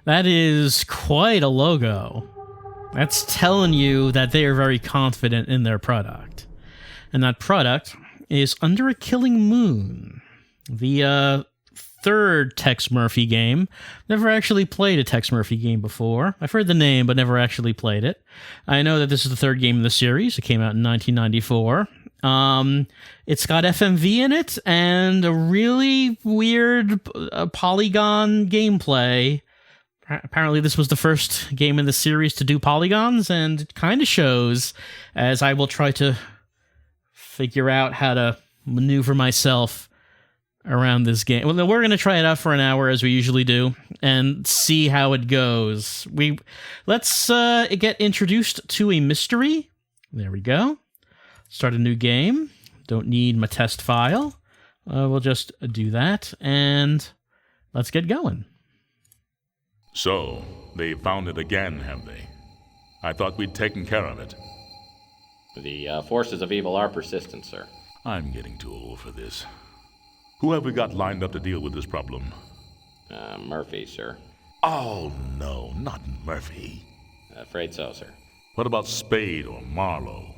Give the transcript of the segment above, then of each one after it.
That is quite a logo. That's telling you that they are very confident in their product. And that product is Under a Killing Moon, the third Tex Murphy game. Never actually played a Tex Murphy game before. I've heard the name, but never actually played it. I know that this is the third game in the series. It came out in 1994. It's got FMV in it and a really weird polygon gameplay. Apparently this was the first game in the series to do polygons, and it kind of shows, as I will try to figure out how to maneuver myself around this game. Well, we're going to try it out for an hour, as we usually do, and see how it goes. Let's get introduced to a mystery. There we go. Start a new game. Don't need my test file. We'll just do that, and let's get going. So, they found it again, have they? I thought we'd taken care of it. The forces of evil are persistent, sir. I'm getting too old for this. Who have we got lined up to deal with this problem? Murphy, sir. Oh, no, not Murphy. Afraid so, sir. What about Spade or Marlowe?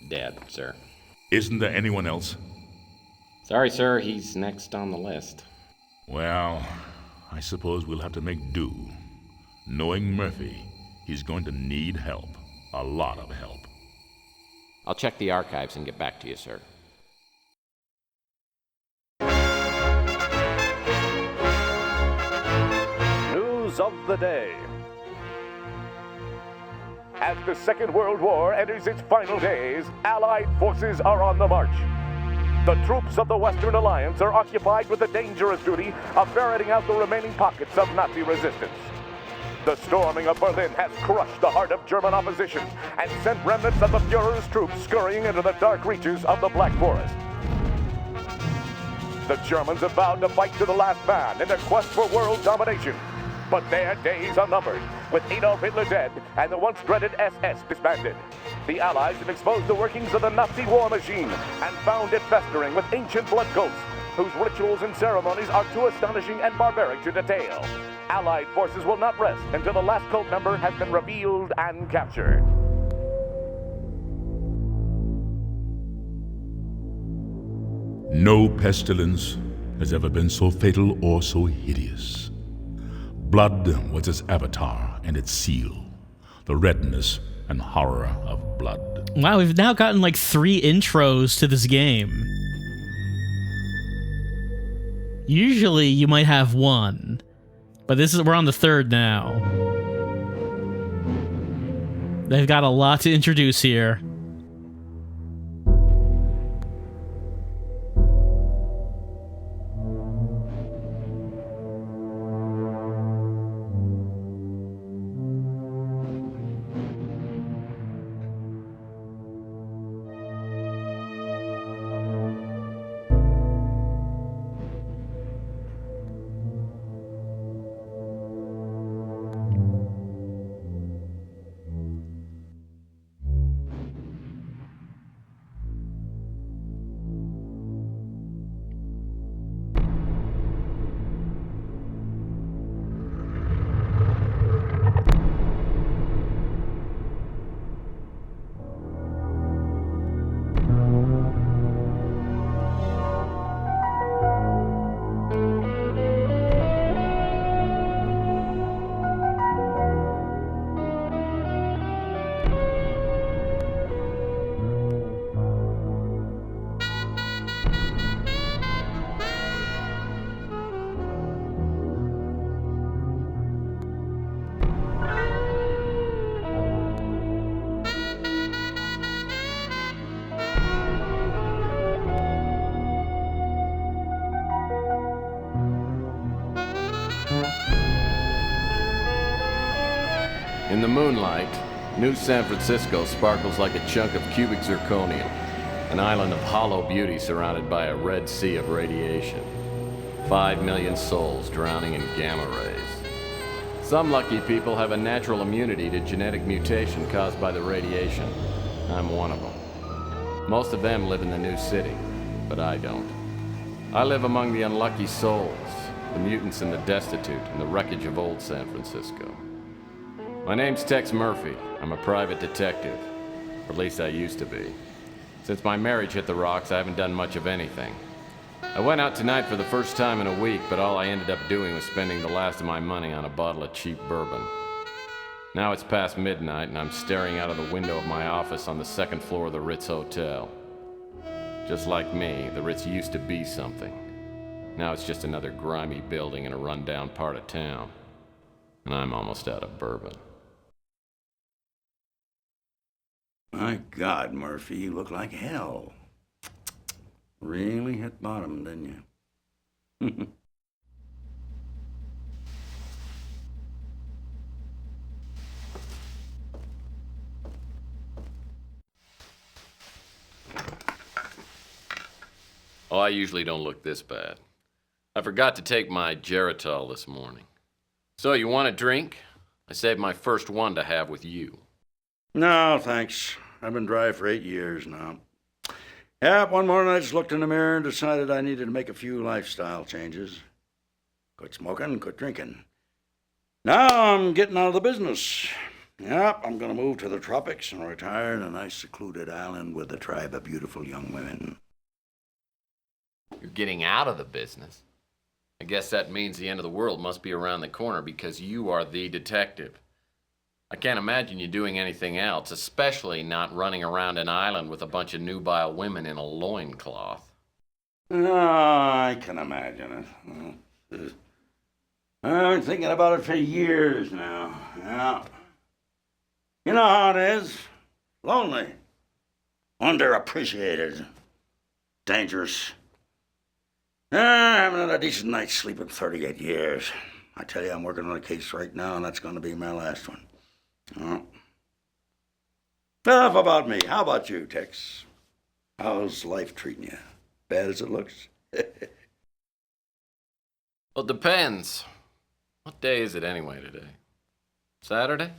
Dead, sir. Isn't there anyone else? Sorry, sir, he's next on the list. Well, I suppose we'll have to make do. Knowing Murphy, he's going to need help. A lot of help. I'll check the archives and get back to you, sir. News of the day. As the Second World War enters its final days, Allied forces are on the march. The troops of the Western Alliance are occupied with the dangerous duty of ferreting out the remaining pockets of Nazi resistance. The storming of Berlin has crushed the heart of German opposition and sent remnants of the Fuhrer's troops scurrying into the dark reaches of the Black Forest. The Germans have vowed to fight to the last man in their quest for world domination. But their days are numbered, with Adolf Hitler dead and the once dreaded SS disbanded. The Allies have exposed the workings of the Nazi war machine and found it festering with ancient blood cults, whose rituals and ceremonies are too astonishing and barbaric to detail. Allied forces will not rest until the last cult member has been revealed and captured. No pestilence has ever been so fatal or so hideous. Blood was its avatar and its seal, the redness and horror of blood. Wow, we've now gotten like 3 intros to this game. Usually you might have 1, but we're on the 3rd now. They've got a lot to introduce here. In the moonlight, New San Francisco sparkles like a chunk of cubic zirconium, an island of hollow beauty surrounded by a red sea of radiation. 5 million souls drowning in gamma rays. Some lucky people have a natural immunity to genetic mutation caused by the radiation. I'm one of them. Most of them live in the new city, but I don't. I live among the unlucky souls, the mutants and the destitute, and the wreckage of old San Francisco. My name's Tex Murphy. I'm a private detective. Or at least I used to be. Since my marriage hit the rocks, I haven't done much of anything. I went out tonight for the first time in a week, but all I ended up doing was spending the last of my money on a bottle of cheap bourbon. Now it's past midnight, and I'm staring out of the window of my office on the second floor of the Ritz Hotel. Just like me, the Ritz used to be something. Now it's just another grimy building in a rundown part of town. And I'm almost out of bourbon. My God, Murphy, you look like hell. Really hit bottom, didn't you? Oh, I usually don't look this bad. I forgot to take my Geritol this morning. So, you want a drink? I saved my first one to have with you. No, thanks. I've been dry for 8 years now. Yeah, one morning I just looked in the mirror and decided I needed to make a few lifestyle changes. Quit smoking, quit drinking. Now I'm getting out of the business. Yep, I'm going to move to the tropics and retire in a nice secluded island with a tribe of beautiful young women. You're getting out of the business. I guess that means the end of the world must be around the corner because you are the detective. I can't imagine you doing anything else, especially not running around an island with a bunch of nubile women in a loincloth. Oh, I can imagine it. I've been thinking about it for years now. Yeah. You know how it is. Lonely. Underappreciated. Dangerous. I haven't had a decent night's sleep in 38 years. I tell you, I'm working on a case right now, and that's going to be my last one. Oh. Enough about me. How about you, Tex? How's life treating you? Bad as it looks? Well, it depends. What day is it anyway today? Saturday?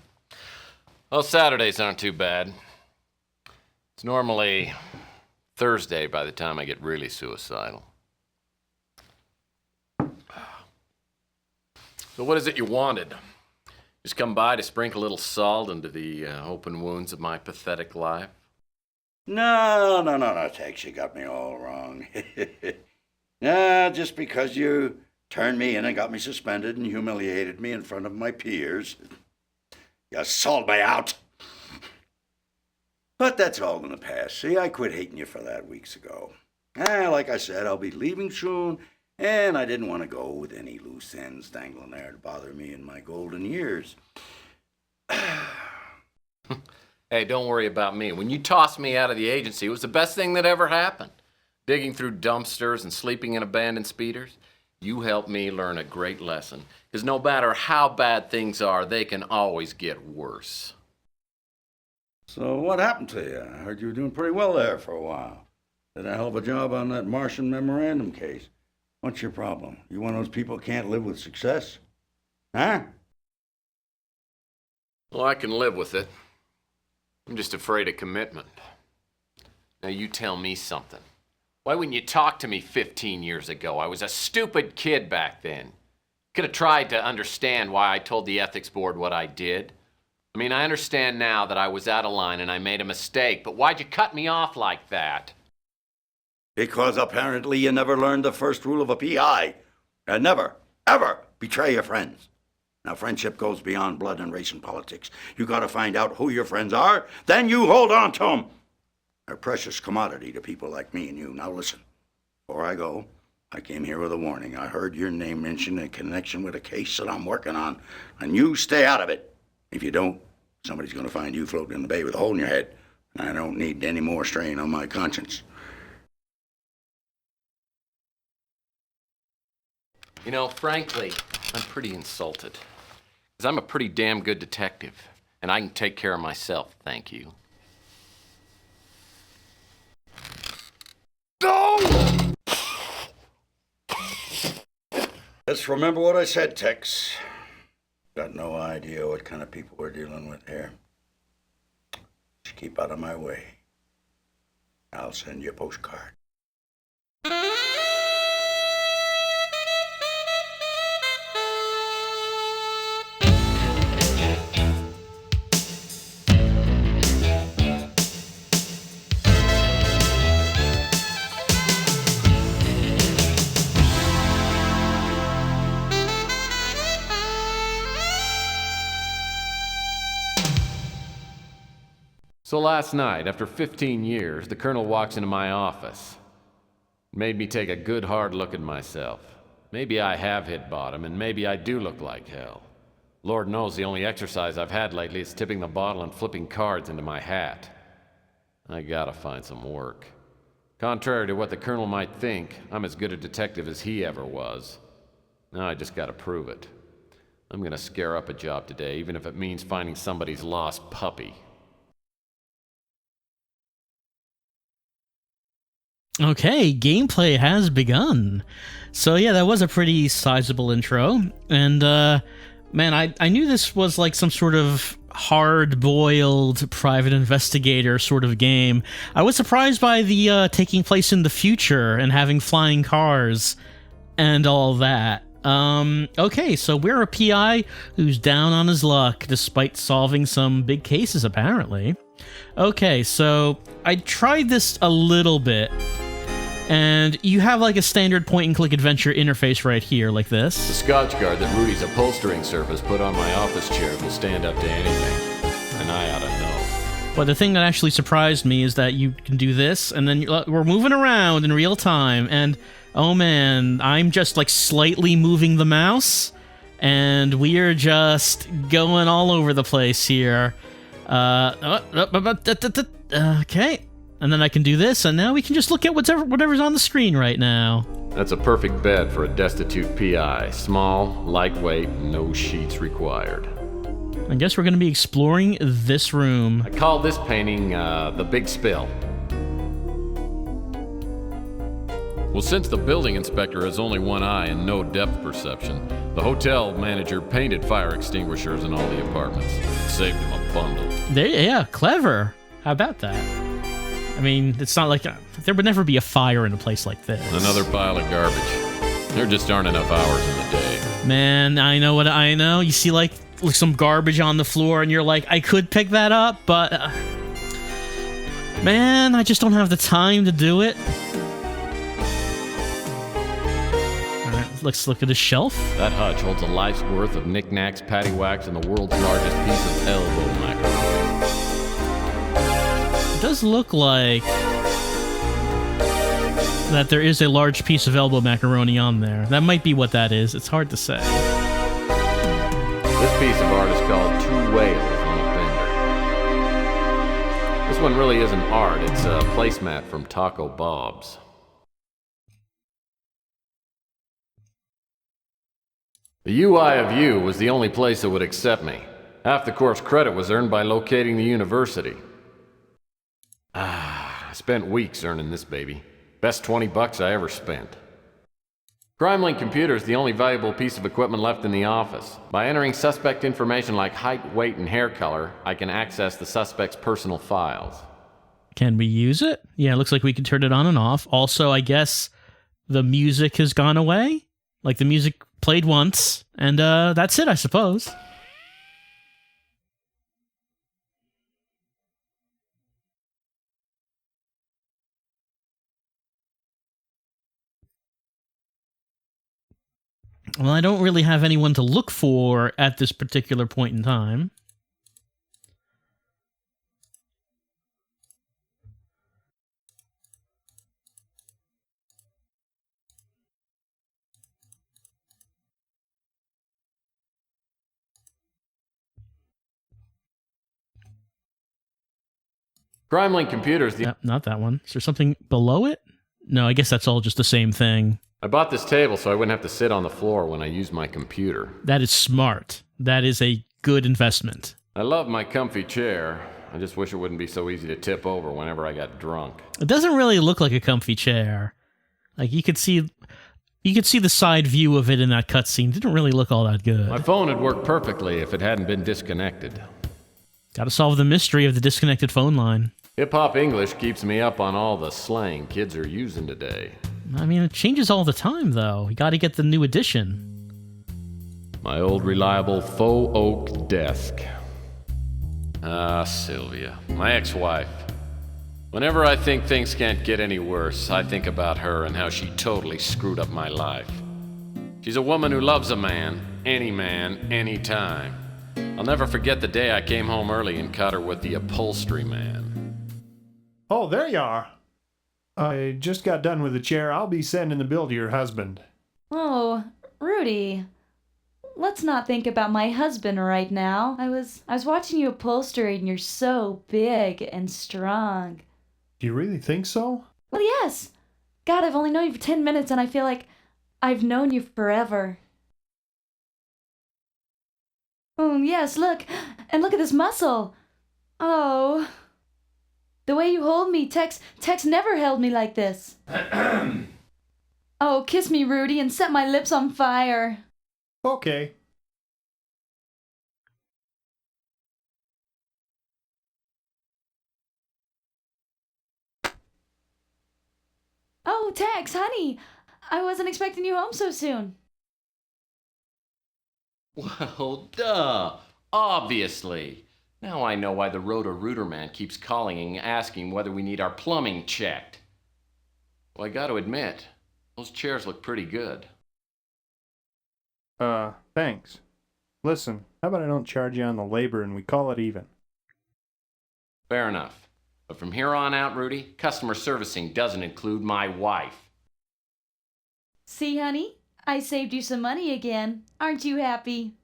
Well, Saturdays aren't too bad. It's normally Thursday by the time I get really suicidal. So what is it you wanted? Just come by to sprinkle a little salt into the open wounds of my pathetic life? No, Tex, you got me all wrong. Just because you turned me in and got me suspended and humiliated me in front of my peers, you sold me out. But that's all in the past. See, I quit hating you for that weeks ago. Like I said, I'll be leaving soon, and I didn't want to go with any loose ends dangling there to bother me in my golden years. Hey, don't worry about me. When you tossed me out of the agency, it was the best thing that ever happened. Digging through dumpsters and sleeping in abandoned speeders, you helped me learn a great lesson. Because no matter how bad things are, they can always get worse. So what happened to you? I heard you were doing pretty well there for a while. Did a hell of a job on that Martian memorandum case. What's your problem? You one of those people who can't live with success? Huh? Well, I can live with it. I'm just afraid of commitment. Now you tell me something. Why wouldn't you talk to me 15 years ago? I was a stupid kid back then. Could have tried to understand why I told the ethics board what I did. I mean, I understand now that I was out of line and I made a mistake, but why'd you cut me off like that? Because apparently you never learned the first rule of a PI. And never, ever betray your friends. Now, friendship goes beyond blood and race and politics. You gotta find out who your friends are, then you hold on to them. They're a precious commodity to people like me and you. Now listen, before I go, I came here with a warning. I heard your name mentioned in connection with a case that I'm working on, and you stay out of it. If you don't, somebody's gonna find you floating in the bay with a hole in your head. And I don't need any more strain on my conscience. You know, frankly, I'm pretty insulted. Because I'm a pretty damn good detective, and I can take care of myself, thank you. No! Just remember what I said, Tex. Got no idea what kind of people we're dealing with here. Just keep out of my way. I'll send you a postcard. So last night, after 15 years, the Colonel walks into my office. It made me take a good hard look at myself. Maybe I have hit bottom, and maybe I do look like hell. Lord knows the only exercise I've had lately is tipping the bottle and flipping cards into my hat. I gotta find some work. Contrary to what the Colonel might think, I'm as good a detective as he ever was. Now I just gotta prove it. I'm gonna scare up a job today, even if it means finding somebody's lost puppy. Okay, gameplay has begun. So yeah, that was a pretty sizable intro. And man, I knew this was like some sort of hard-boiled private investigator sort of game. I was surprised by the taking place in the future and having flying cars and all that. Okay, so we're a PI who's down on his luck despite solving some big cases, apparently. Okay, so I tried this a little bit, and you have like a standard point-and-click adventure interface right here, like this. The Scotch guard that Rudy's upholstering service put on my office chair will stand up to anything, and I ought to know. But the thing that actually surprised me is that you can do this, and then we're moving around in real time, and oh man, I'm just like slightly moving the mouse, and we are just going all over the place here. Okay. And then I can do this, and now we can just look at whatever's on the screen right now. That's a perfect bed for a destitute PI. Small, lightweight, no sheets required. I guess we're going to be exploring this room. I call this painting, The Big Spill. Well, since the building inspector has only one eye and no depth perception, the hotel manager painted fire extinguishers in all the apartments. It saved him a bundle. Yeah, clever. How about that? I mean, it's not like there would never be a fire in a place like this. Another pile of garbage. There just aren't enough hours in the day. Man, I know what I know. You see like some garbage on the floor and you're like, I could pick that up, but man, I just don't have the time to do it. Alright, let's look at his shelf. That hutch holds a life's worth of knickknacks, paddywhacks, and the world's largest piece of elbow macaroni. It does look like that there is a large piece of elbow macaroni on there. That might be what that is. It's hard to say. This piece of art is called Two Whales on a Bender. This one really isn't art. It's a placemat from Taco Bob's. The UI of U was the only place that would accept me. Half the course credit was earned by locating the university. I spent weeks earning this baby. Best $20 I ever spent. CrimeLink Computer is the only valuable piece of equipment left in the office. By entering suspect information like height, weight, and hair color, I can access the suspect's personal files. Can we use it? Yeah, it looks like we can turn it on and off. Also, I guess the music has gone away. Like the music played once, and that's it, I suppose. Well, I don't really have anyone to look for at this particular point in time. CrimeLink Computer is the... Yep, not that one. Is there something below it? No, I guess that's all just the same thing. I bought this table so I wouldn't have to sit on the floor when I use my computer. That is smart. That is a good investment. I love my comfy chair. I just wish it wouldn't be so easy to tip over whenever I got drunk. It doesn't really look like a comfy chair. Like you could see the side view of it in that cutscene. It didn't really look all that good. My phone would work perfectly if it hadn't been disconnected. Gotta solve the mystery of the disconnected phone line. Hip-hop English keeps me up on all the slang kids are using today. I mean, it changes all the time, though. You gotta get the new edition. My old reliable faux oak desk. Ah, Sylvia, my ex-wife. Whenever I think things can't get any worse, I think about her and how she totally screwed up my life. She's a woman who loves a man, anytime. I'll never forget the day I came home early and caught her with the upholstery man. Oh, there you are. I just got done with the chair. I'll be sending the bill to your husband. Oh, Rudy. Let's not think about my husband right now. I was watching you upholstery and you're so big and strong. Do you really think so? Well, yes. God, I've only known you for 10 minutes and I feel like I've known you forever. Oh, yes, look. And look at this muscle. Oh. The way you hold me, Tex never held me like this. Oh, kiss me, Rudy, and set my lips on fire. Okay. Oh, Tex, honey. I wasn't expecting you home so soon. Well, duh. Obviously. Now I know why the Roto-Rooter man keeps calling and asking whether we need our plumbing checked. Well, I gotta admit, those chairs look pretty good. Thanks. Listen, how about I don't charge you on the labor and we call it even? Fair enough. But from here on out, Rudy, customer servicing doesn't include my wife. See, honey? I saved you some money again. Aren't you happy?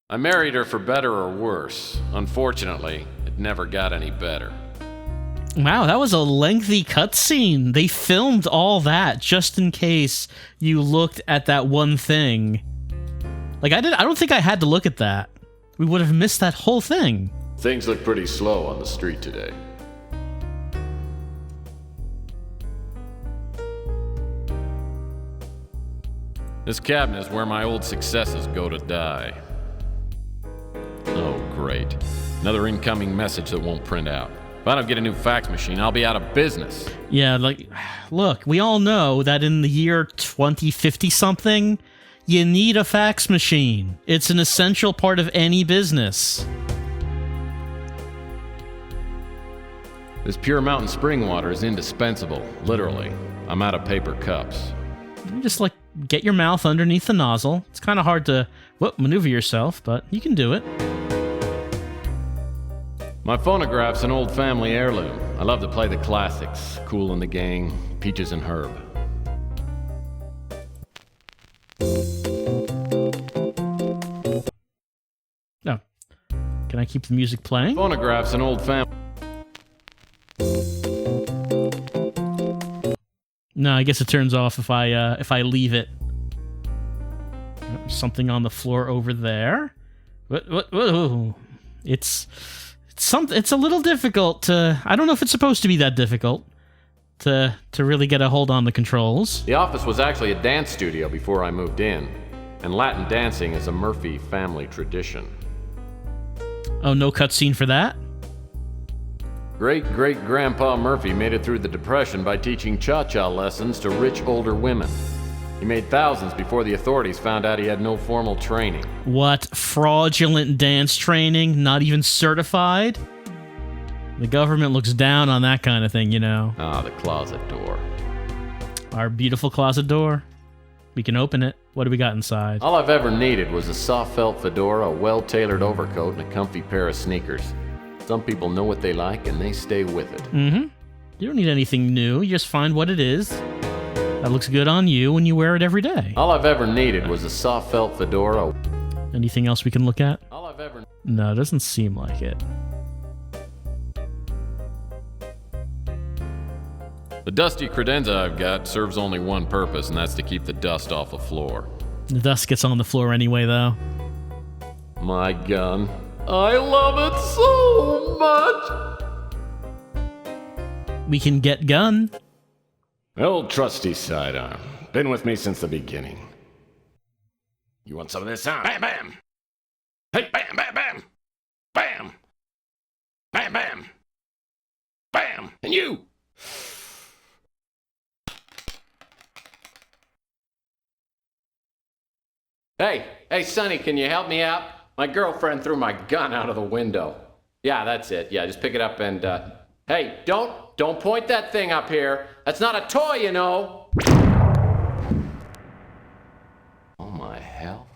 I married her for better or worse. Unfortunately, it never got any better. Wow, that was a lengthy cutscene. They filmed all that just in case you looked at that one thing. Like, I don't think I had to look at that. We would have missed that whole thing. Things look pretty slow on the street today. This cabinet is where my old successes go to die. Oh, great. Another incoming message that won't print out. If I don't get a new fax machine, I'll be out of business. Yeah, like, look, we all know that in the year 2050-something, you need a fax machine. It's an essential part of any business. This pure mountain spring water is indispensable, literally. I'm out of paper cups. You just, like, get your mouth underneath the nozzle. It's kind of hard to, maneuver yourself, but you can do it. My phonograph's an old family heirloom. I love to play the classics. Kool and the Gang, Peaches and Herb. No. Can I keep the music playing? Phonograph's an old family... No, I guess it turns off if I leave it. There's something on the floor over there. What? It's a little difficult to... I don't know if it's supposed to be that difficult to really get a hold on the controls. The office was actually a dance studio before I moved in, and Latin dancing is a Murphy family tradition. Oh, no cutscene for that? Great-great-grandpa Murphy made it through the Depression by teaching cha-cha lessons to rich older women. He made thousands before the authorities found out he had no formal training. What? Fraudulent dance training? Not even certified? The government looks down on that kind of thing, you know. Ah, the closet door. Our beautiful closet door. We can open it. What do we got inside? All I've ever needed was a soft felt fedora, a well-tailored overcoat, and a comfy pair of sneakers. Some people know what they like, and they stay with it. Mm-hmm. You don't need anything new. You just find what it is. That looks good on you when you wear it every day. All I've ever needed was a soft felt fedora. Anything else we can look at? All I've ever... No, it doesn't seem like it. The dusty credenza I've got serves only one purpose, and that's to keep the dust off the floor. The dust gets on the floor anyway, though. My gun. I love it so much! We can get gun. The old trusty sidearm. Been with me since the beginning. You want some of this, huh? Bam, bam! Hey, bam, bam, bam! Bam! Bam, bam! Bam! And you! Hey, Sonny, can you help me out? My girlfriend threw my gun out of the window. Yeah, that's it. Yeah, just pick it up and, hey, don't point that thing up here. That's not a toy, you know. Oh, my hell.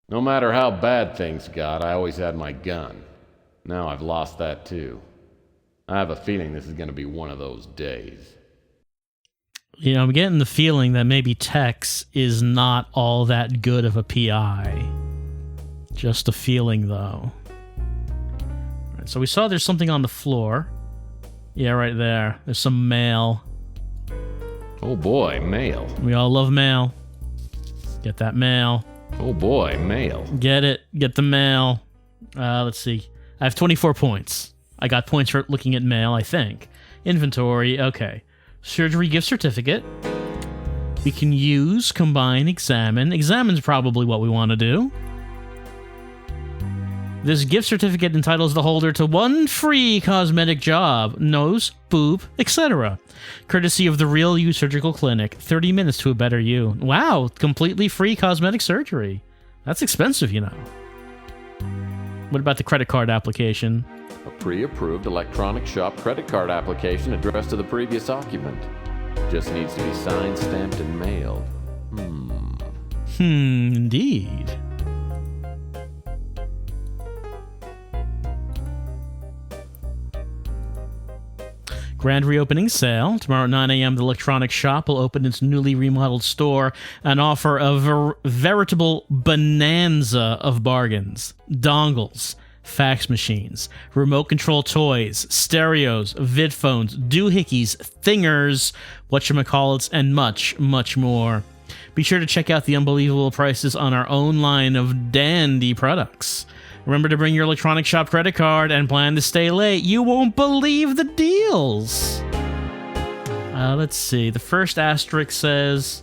No matter how bad things got, I always had my gun. Now I've lost that too. I have a feeling this is going to be one of those days. You know, I'm getting the feeling that maybe Tex is not all that good of a PI. Just a feeling, though. All right, so we saw there's something on the floor. Yeah, right there. There's some mail. Oh boy, mail. We all love mail. Get that mail. Oh boy, mail. Get it. Get the mail. Let's see. I have 24 points. I got points for looking at mail, I think. Inventory. Okay. Surgery gift certificate. We can use, combine, examine. Examine's probably what we want to do. This gift certificate entitles the holder to 1 free cosmetic job, nose, boob, etc. Courtesy of the Real You Surgical Clinic. 30 minutes to a better you. Wow, completely free cosmetic surgery. That's expensive, you know. What about the credit card application? A pre-approved electronic shop credit card application addressed to the previous occupant. Just needs to be signed, stamped, and mailed. Indeed. Grand reopening sale. Tomorrow at 9 a.m., the electronic shop will open its newly remodeled store and offer a veritable bonanza of bargains. Dongles, fax machines, remote control toys, stereos, vid phones, doohickeys, thingers, whatchamacallits, and much, much more. Be sure to check out the unbelievable prices on our own line of dandy products. Remember to bring your electronic shop credit card and plan to stay late. You won't believe the deals. Let's see. The first asterisk says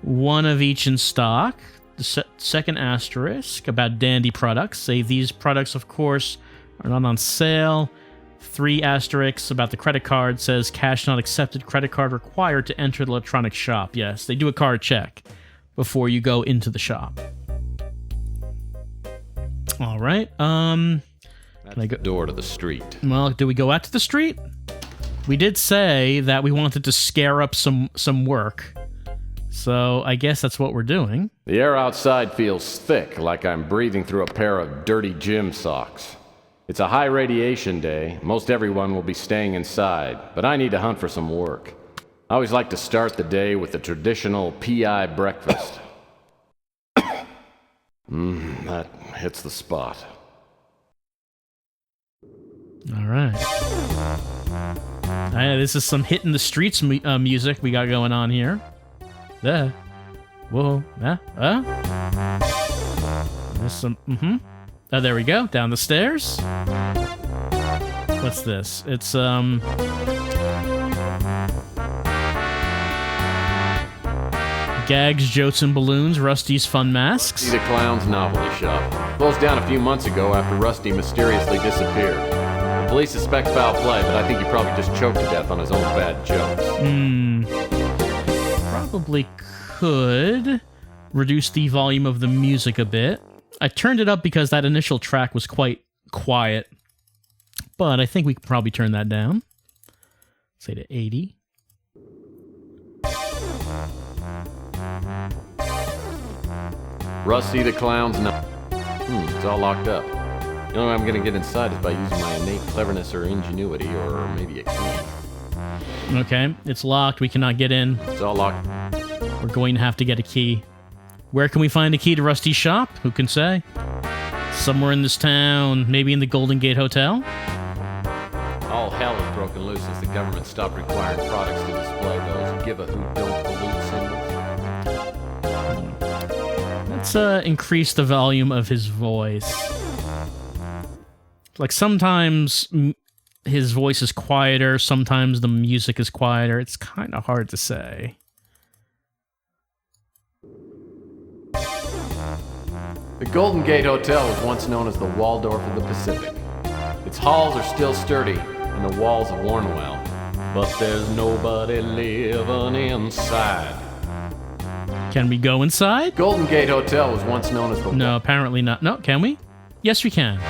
1 of each in stock. The second asterisk about dandy products. Say these products, of course, are not on sale. 3 asterisks about the credit card says cash not accepted, credit card required to enter the electronic shop. Yes, they do a card check before you go into the shop. All right. That's the door to the street. Well, do we go out to the street? We did say that we wanted to scare up some work. So I guess that's what we're doing. The air outside feels thick, like I'm breathing through a pair of dirty gym socks. It's a high radiation day. Most everyone will be staying inside, but I need to hunt for some work. I always like to start the day with the traditional PI breakfast. That hits the spot. All right. This is some hit in the streets music we got going on here. Whoa. There's some. Oh, there we go. Down the stairs. What's this? It's Gags, Jotes, and Balloons, Rusty's Fun Masks. See the Clown's novelty shop. Closed down a few months ago after Rusty mysteriously disappeared. Police suspect foul play, but I think he probably just choked to death on his own bad jokes. Probably could reduce the volume of the music a bit. I turned it up because that initial track was quite quiet, but I think we could probably turn that down. Say to 80. Rusty the Clown's it's all locked up. The only way I'm gonna get inside is by using my innate cleverness or ingenuity, or maybe a key. Okay, it's locked. We cannot get in. It's all locked. We're going to have to get a key. Where can we find a key to Rusty's shop? Who can say? Somewhere in this town, maybe in the Golden Gate Hotel? All hell has broken loose since the government stopped requiring products to display those give-a-hoot-don't-pollute symbols. Let's increase the volume of his voice. Like, sometimes his voice is quieter, sometimes the music is quieter. It's kind of hard to say. The Golden Gate Hotel was once known as the Waldorf of the Pacific. Its halls are still sturdy, and the walls have worn well. But there's nobody living inside. Can we go inside? Golden Gate Hotel was once known as the... No, apparently not. No, can we? Yes, we can.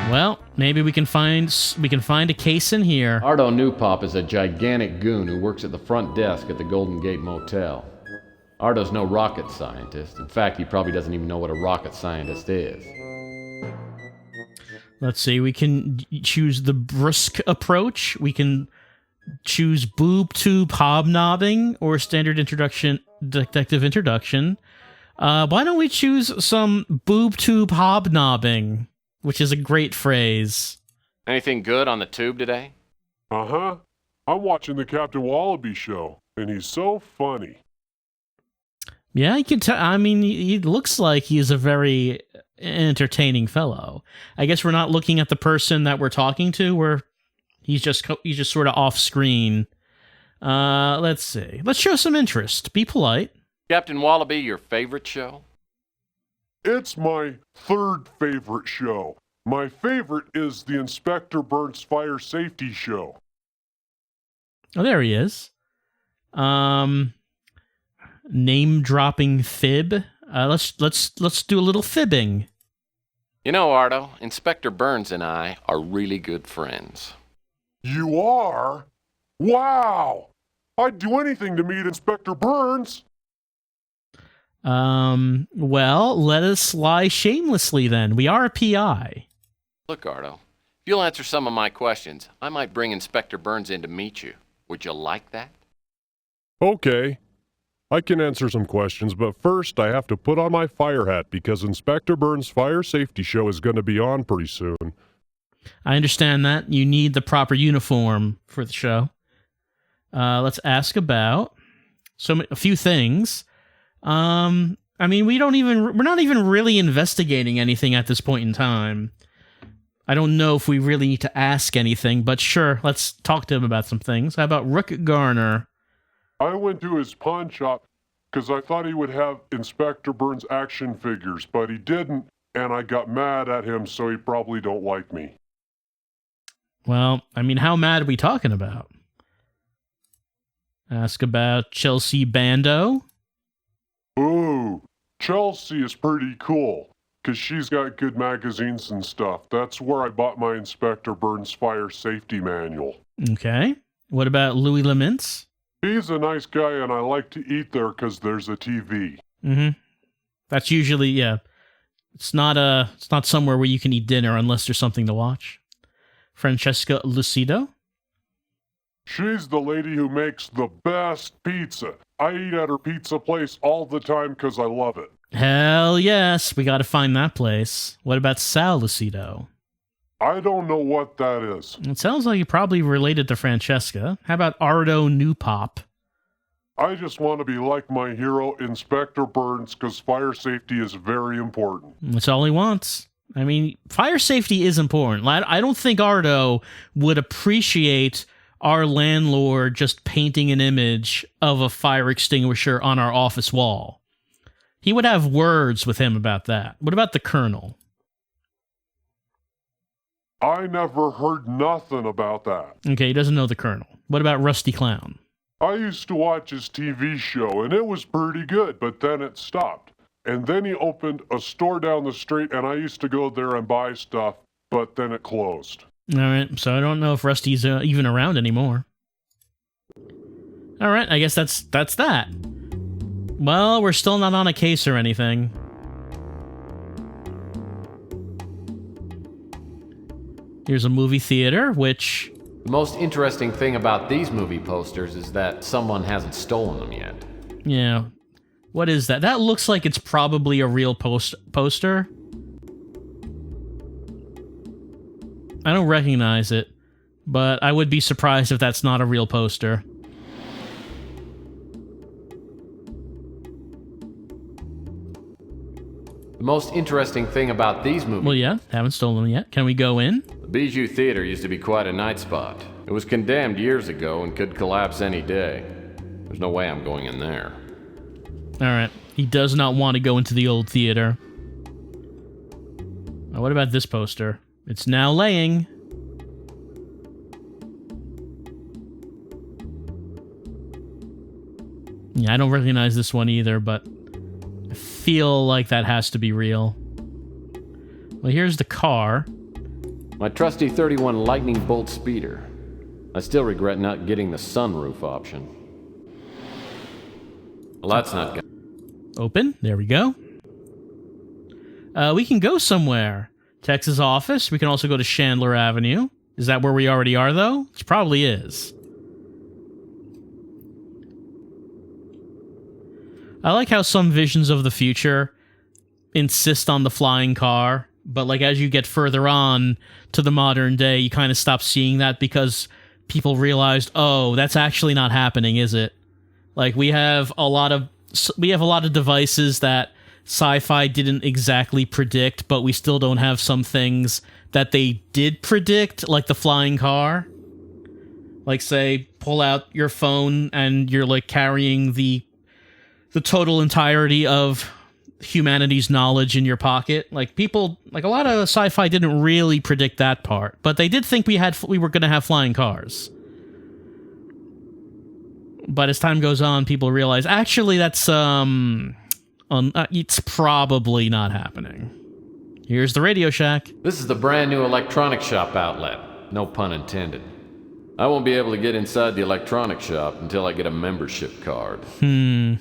Well, maybe we can find a case in here. Ardo Newpop is a gigantic goon who works at the front desk at the Golden Gate Motel. Ardo's no rocket scientist. In fact, he probably doesn't even know what a rocket scientist is. Let's see, we can choose the brisk approach. We can choose boob tube hobnobbing or standard detective introduction. Why don't we choose some boob tube hobnobbing, which is a great phrase. Anything good on the tube today? Uh-huh. I'm watching the Captain Wallaby show, and he's so funny. Yeah, you can tell. I mean, he looks like he's a very entertaining fellow. I guess we're not looking at the person that we're talking to. He's just sort of off screen. Let's see. Let's show some interest. Be polite. Captain Wallaby, your favorite show? It's my third favorite show. My favorite is the Inspector Burns Fire Safety Show. Oh, there he is. Name dropping fib. Let's do a little fibbing. You know, Ardo, Inspector Burns and I are really good friends. You are? Wow! I'd do anything to meet Inspector Burns. Well, let us lie shamelessly then. We are a PI. Look, Ardo, if you'll answer some of my questions, I might bring Inspector Burns in to meet you. Would you like that? Okay. I can answer some questions, but first I have to put on my fire hat because Inspector Burns' Fire Safety Show is going to be on pretty soon. I understand that. You need the proper uniform for the show. Let's ask about a few things. I mean, we're not even really investigating anything at this point in time. I don't know if we really need to ask anything, but sure, let's talk to him about some things. How about Rook Garner? I went to his pawn shop because I thought he would have Inspector Burns action figures, but he didn't, and I got mad at him, so he probably don't like me. Well, I mean, how mad are we talking about? Ask about Chelsea Bando? Ooh, Chelsea is pretty cool, because she's got good magazines and stuff. That's where I bought my Inspector Burns Fire Safety Manual. Okay. What about Louis Lamintz? He's a nice guy, and I like to eat there because there's a TV. Mm-hmm. That's usually, yeah. It's not somewhere where you can eat dinner unless there's something to watch. Francesca Lucido? She's the lady who makes the best pizza. I eat at her pizza place all the time because I love it. Hell yes, we gotta find that place. What about Sal Lucido? I don't know what that is. It sounds like you're probably related to Francesca. How about Ardo Newpop? I just want to be like my hero, Inspector Burns, because fire safety is very important. That's all he wants. I mean, fire safety is important. I don't think Ardo would appreciate our landlord just painting an image of a fire extinguisher on our office wall. He would have words with him about that. What about the Colonel? I never heard nothing about that. Okay, he doesn't know the Colonel. What about Rusty Clown? I used to watch his TV show, and it was pretty good, but then it stopped. And then he opened a store down the street, and I used to go there and buy stuff, but then it closed. All right, so I don't know if Rusty's even around anymore. All right, I guess that's that. Well, we're still not on a case or anything. Here's a movie theater, which... The most interesting thing about these movie posters is that someone hasn't stolen them yet. Yeah. What is that? That looks like it's probably a real poster. I don't recognize it, but I would be surprised if that's not a real poster. The most interesting thing about these movies... Well, yeah, haven't stolen them yet. Can we go in? The Bijou Theater used to be quite a night spot. It was condemned years ago and could collapse any day. There's no way I'm going in there. All right. He does not want to go into the old theater. Now, what about this poster? It's now laying. Yeah, I don't recognize this one either, but I feel like that has to be real. Well, here's the car. My trusty 31 Lightning Bolt speeder. I still regret not getting the sunroof option. Well, that's not good. Open. There we go. We can go somewhere. Texas office. We can also go to Chandler Avenue. Is that where we already are, though? It probably is. I like how some visions of the future insist on the flying car, but like as you get further on to the modern day, you kind of stop seeing that because people realized, oh, that's actually not happening, is it? Like we have a lot of devices that sci-fi didn't exactly predict, but we still don't have some things that they did predict, like the flying car. Like, say, pull out your phone and you're, like, carrying the total entirety of humanity's knowledge in your pocket. Like, people, like, a lot of sci-fi didn't really predict that part, but they did think we were going to have flying cars. But as time goes on, people realize, actually, that's, it's probably not happening. Here's the Radio Shack. This is the brand new electronics shop outlet. No pun intended. I won't be able to get inside the electronics shop until I get a membership card. The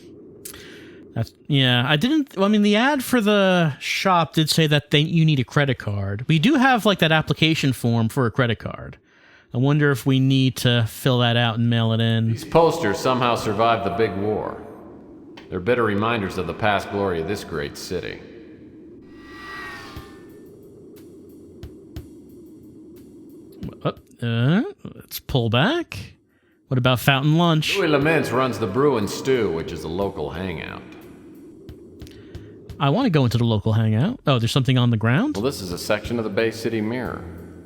ad for the shop did say that you need a credit card. We do have, like, that application form for a credit card. I wonder if we need to fill that out and mail it in. These posters somehow survived the big war. They're bitter reminders of the past glory of this great city. Let's pull back. What about Fountain Lunch? Louis Laments runs the Brew and Stew, which is a local hangout. I want to go into the local hangout. Oh, there's something on the ground? Well, this is a section of the Bay City Mirror.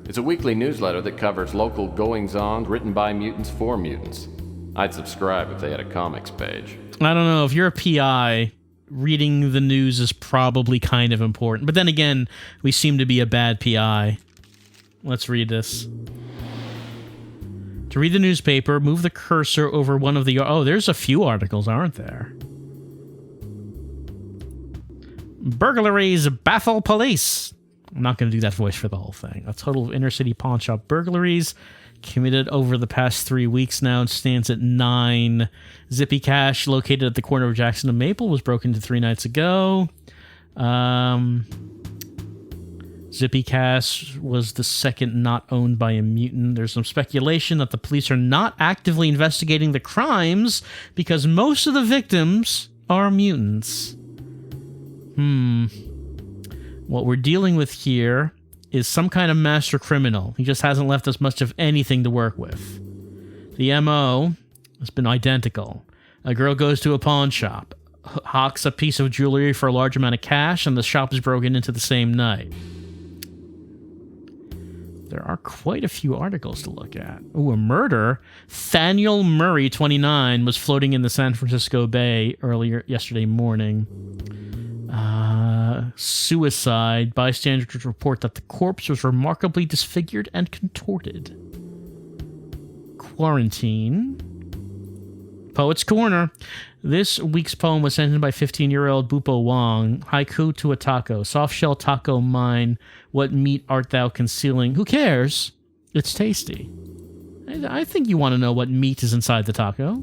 It's a weekly newsletter that covers local goings-on written by mutants for mutants. I'd subscribe if they had a comics page. I don't know. If you're a PI, reading the news is probably kind of important. But then again, we seem to be a bad PI. Let's read this. To read the newspaper, move the cursor over one of the... Oh, there's a few articles, aren't there? Burglaries baffle police. I'm not going to do that voice for the whole thing. A total of inner-city pawn shop burglaries committed over the past 3 weeks now and stands at 9. Zippy Cash, located at the corner of Jackson and Maple, was broken into 3 nights ago. Zippy Cash was the second not owned by a mutant. There's some speculation that the police are not actively investigating the crimes because most of the victims are mutants. What we're dealing with here is some kind of master criminal. He just hasn't left us much of anything to work with. The MO has been identical. A girl goes to a pawn shop, hawks a piece of jewelry for a large amount of cash, and the shop is broken into the same night. There are quite a few articles to look at. Ooh, a murder. Thaniel Murray, 29, was floating in the San Francisco Bay yesterday morning. Suicide. Bystanders report that the corpse was remarkably disfigured and contorted. Quarantine. Poet's Corner. This week's poem was sent in by 15-year-old Bupo Wong. Haiku to a taco. Soft-shell taco mine. What meat art thou concealing? Who cares? It's tasty. I think you want to know what meat is inside the taco.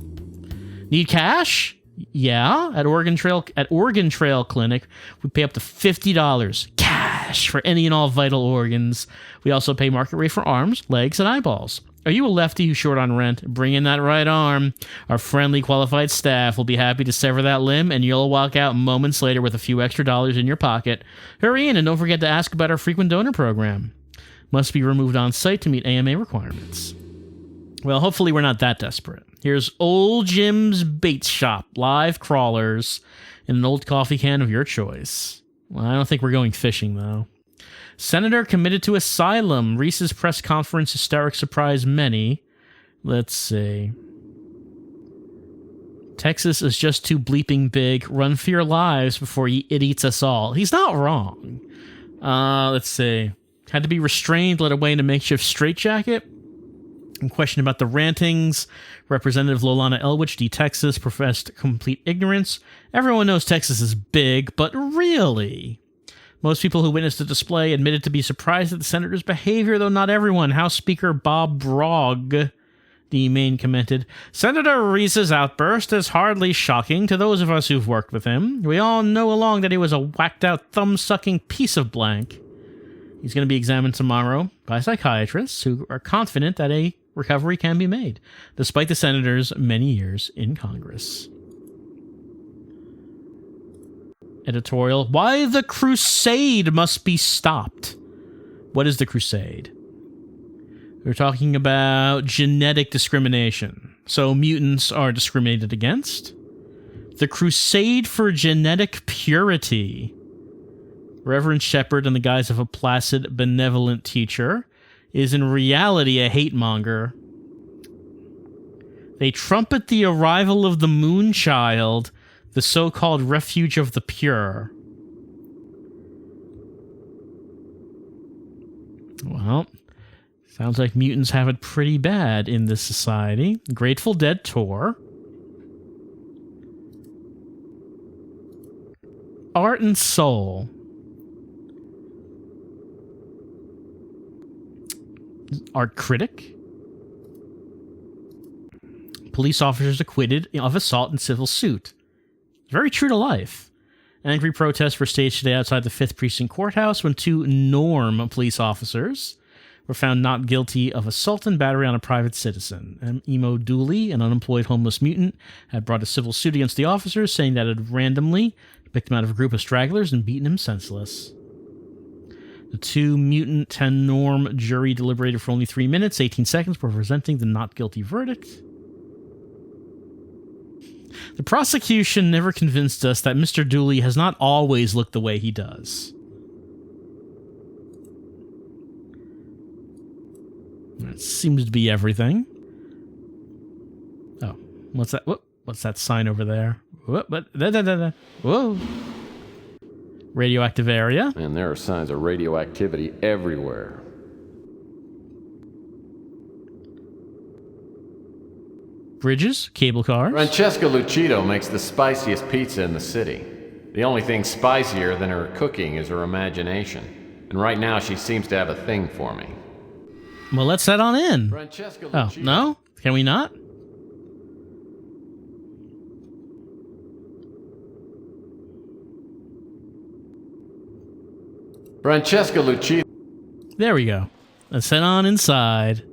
Need cash? Yeah. At Oregon Trail Clinic, we pay up to $50 cash for any and all vital organs. We also pay market rate for arms, legs, and eyeballs. Are you a lefty who's short on rent? Bring in that right arm. Our friendly, qualified staff will be happy to sever that limb, and you'll walk out moments later with a few extra dollars in your pocket. Hurry in, and don't forget to ask about our frequent donor program. Must be removed on site to meet AMA requirements. Well, hopefully we're not that desperate. Here's Old Jim's Bait Shop, live crawlers, in an old coffee can of your choice. Well, I don't think we're going fishing, though. Senator committed to asylum. Reese's press conference hysteric surprised many. Let's see. Texas is just too bleeping big. Run for your lives before it eats us all. He's not wrong. Let's see. Had to be restrained, led away in a makeshift straitjacket. In question about the rantings, Representative Lolana Elwich, D. Texas, professed complete ignorance. Everyone knows Texas is big, but really? Most people who witnessed the display admitted to be surprised at the senator's behavior, though not everyone. House Speaker Bob Brogg, D. Maine, commented, Senator Reese's outburst is hardly shocking to those of us who've worked with him. We all know along that he was a whacked-out, thumb-sucking piece of blank. He's going to be examined tomorrow by psychiatrists who are confident that a recovery can be made, despite the senator's many years in Congress. Editorial, why the crusade must be stopped. What is the crusade? We're talking about genetic discrimination. So mutants are discriminated against. The crusade for genetic purity. Reverend Shepherd, in the guise of a placid, benevolent teacher, is in reality a hate monger. They trumpet the arrival of the moon child, the so-called refuge of the pure. Well, sounds like mutants have it pretty bad in this society. Grateful Dead tour. Art and Soul. Art critic. Police officers acquitted of assault in civil suit. Very true to life. Angry protests were staged today outside the 5th Precinct Courthouse when 2 Norm police officers were found not guilty of assault and battery on a private citizen. Emo Dooley, an unemployed homeless mutant, had brought a civil suit against the officers, saying that it had randomly picked him out of a group of stragglers and beaten him senseless. The 2 mutant 10 Norm jury deliberated for only 3 minutes, 18 seconds before presenting the not guilty verdict. The prosecution never convinced us that Mr. Dooley has not always looked the way he does. That seems to be everything. Oh, what's that? What's that sign over there? Whoa. Radioactive area. And there are signs of radioactivity everywhere. Bridges, cable cars. Francesca Lucido makes the spiciest pizza in the city. The only thing spicier than her cooking is her imagination. And right now she seems to have a thing for me. Well, let's head on in. Francesca Oh, Lucido. no? Can we not? Francesca Lucido. There we go. Let's head on inside.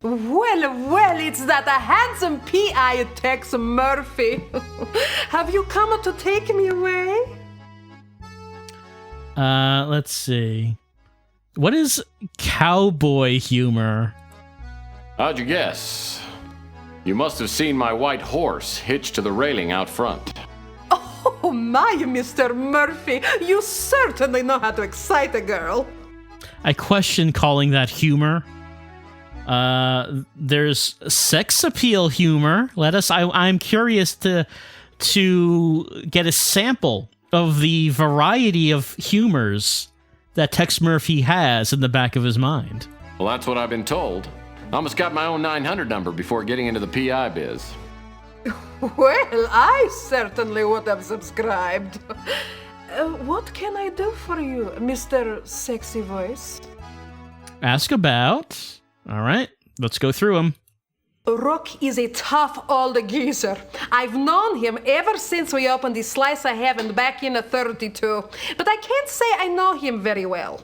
Well, it's that a handsome P.I. Tex Murphy. Have you come to take me away? Let's see. What is cowboy humor? How'd you guess? You must have seen my white horse hitched to the railing out front. Oh my, Mr. Murphy, you certainly know how to excite a girl. I question calling that humor. There's sex appeal humor. I'm curious to get a sample of the variety of humors that Tex Murphy has in the back of his mind. Well, that's what I've been told. I almost got my own 900 number before getting into the PI biz. Well, I certainly would have subscribed. What can I do for you, Mr. Sexy Voice? Ask about. All right, let's go through them. Rook is a tough old geezer. I've known him ever since we opened the Slice of Heaven back in 32, but I can't say I know him very well.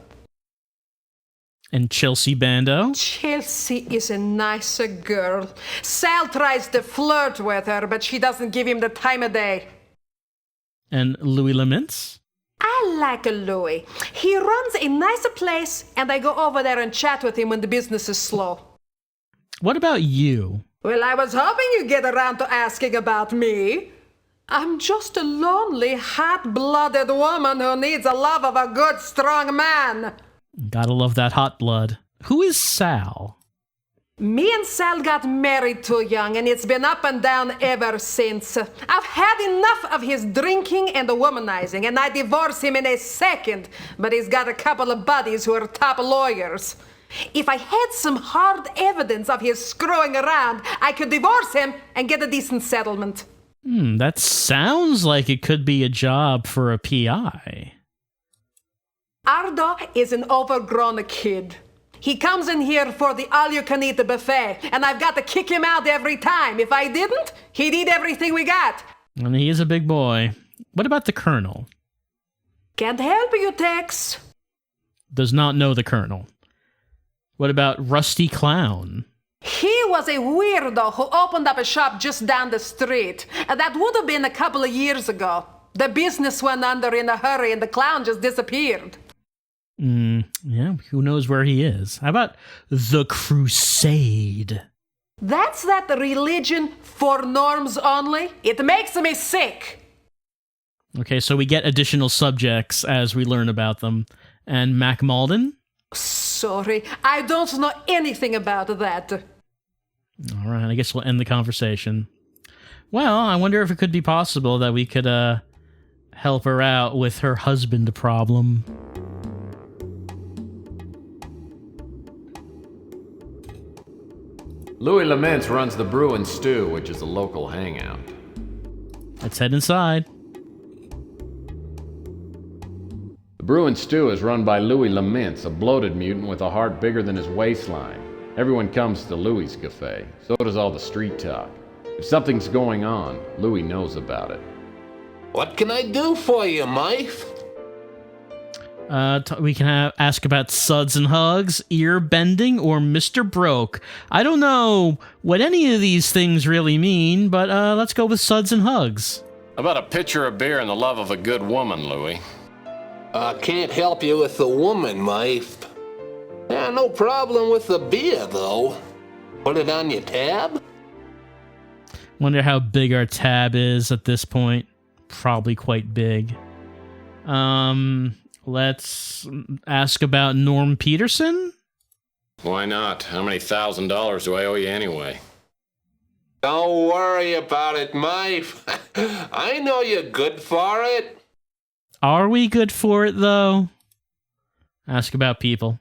And Chelsea Bando. Chelsea is a nice girl. Sal tries to flirt with her, but she doesn't give him the time of day. And Louis Lamintz. I like Louis. He runs a nice place, and I go over there and chat with him when the business is slow. What about you? Well, I was hoping you'd get around to asking about me. I'm just a lonely, hot-blooded woman who needs the love of a good, strong man. Gotta love that hot blood. Who is Sal? Me and Sal got married too young, and it's been up and down ever since. I've had enough of his drinking and the womanizing, and I divorce him in a second, but he's got a couple of buddies who are top lawyers. If I had some hard evidence of his screwing around, I could divorce him and get a decent settlement. That sounds like it could be a job for a PI. Ardo is an overgrown kid. He comes in here for the all-you-can-eat buffet, and I've got to kick him out every time. If I didn't, he'd eat everything we got. And he is a big boy. What about the Colonel? Can't help you, Tex. Does not know the Colonel. What about Rusty Clown? He was a weirdo who opened up a shop just down the street. That would have been a couple of years ago. The business went under in a hurry and the clown just disappeared. Yeah, who knows where he is? How about the Crusade? That's that religion for norms only. It makes me sick. Okay, so we get additional subjects as we learn about them. And Mac Malden? Sorry, I don't know anything about that. All right, I guess we'll end the conversation. Well, I wonder if it could be possible that we could help her out with her husband problem. Louis Laments runs the Brew and Stew, which is a local hangout. Let's head inside. The Brew and Stew is run by Louis Laments, a bloated mutant with a heart bigger than his waistline. Everyone comes to Louis' cafe. So does all the street talk. If something's going on, Louis knows about it. What can I do for you, Mike? We can ask about Suds and Hugs, Ear Bending, or Mr. Broke. I don't know what any of these things really mean, but let's go with Suds and Hugs. About a pitcher of beer and the love of a good woman, Louis. I can't help you with the woman, Mike. Yeah, no problem with the beer, though. Put it on your tab? Wonder how big our tab is at this point. Probably quite big. Let's ask about Norm Peterson. Why not? How many $1,000 do I owe you anyway? Don't worry about it, Mike. I know you're good for it. Are we good for it, though? Ask about people.